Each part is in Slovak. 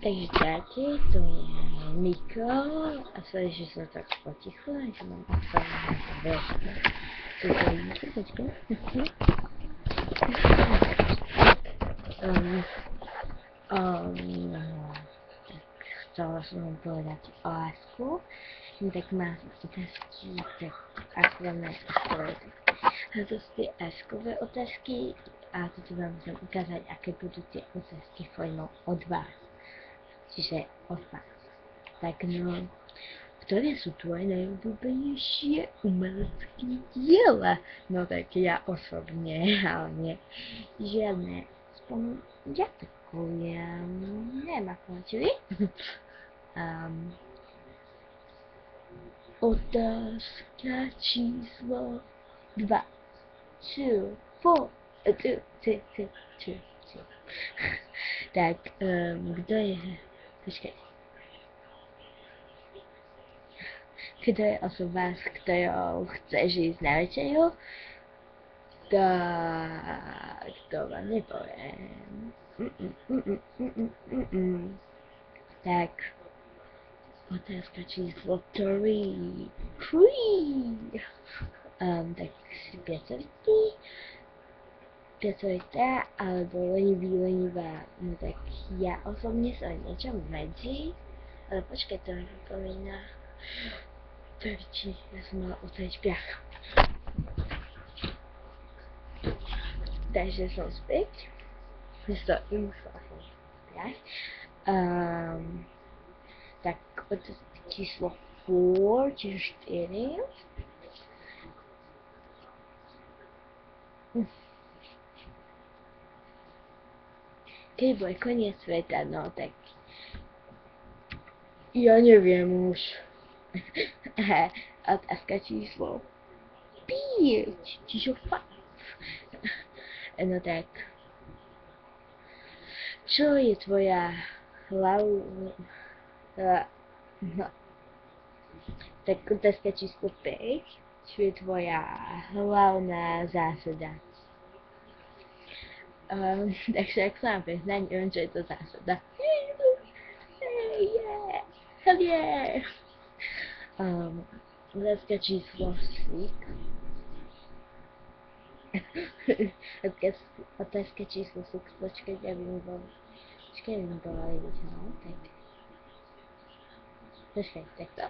Takže čaute, to je Miko a sorry, že som tak potichla, že mám opravdu veľké. Tu to vidíte, počkaj. Tak chcela som vám povedať o Asku. Tak má otázky, tak ako vám odpovedať. A to sú tie Askové otázky a toto vám chcem ukázať, aké budú tie otázky formou od vás. Čiže od vás. Tak no, ktoré sú tvoje najobľúbenejšie umelecké diela? No tak ja osobne, ale nie. Žiadne. Aspoň ja takovia nemám, či vy? Otázka číslo 2. 2, 4, 2. Tak, kto je... Počkaj. Kto je osoba, s ktorou chceš ísť na večeru? Tak, to vám nepoviem. Tak, otázka číslo 3. Tak si piacovitá alebo lenivá. No tak ja osobne som niečo medzi, ale počkaj, to mi pripomína. Ja som mala otvoriť piach. Takže som späť. Stojím, šla som piach. Tak otázka číslo 4, čiže 4. Keď bude koniec sveta, no tak ja neviem už. Otázka číslo 5, čiže 5. No tak, čo je tvoja no. Tak otázka číslo 5, čo je tvoja hlavná zásada? Takže ak sa vám priznať, neviem, čo je to zásada. Hell yeah! Otázka číslo 6. Otázka číslo 6, počkať, aby mi bola vidieť, no, tak. Počkaj, takto.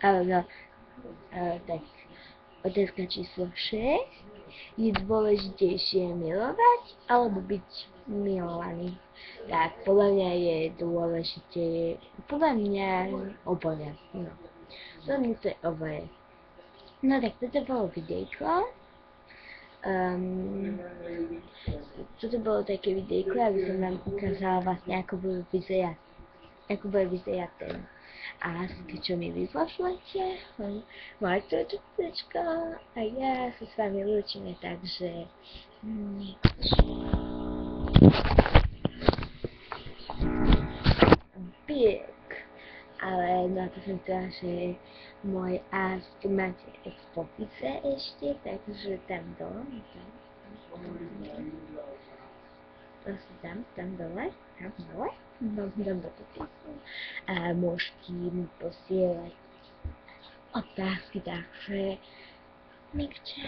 Ale no, tak, otázka číslo 6. Je dôležitejšie milovať alebo byť milovaný? Tak, podľa mňa je dôležité, podľa mňa oboje, no. Podľa mňa to je oboje. No tak toto bolo videjko. Toto bolo také videjko, aby som vám ukázala vlastne, ako bude vyzerať ten Ask, čo mi vypošlete. Majte čutečko a ja sa s vami lúčime, takže... Piek. Ale na to som chcela, že môj Ask máte v popise ešte, takže tam dole. Tam dole. Dám do popisu a môžete mi posielať otázky, takže Mikča.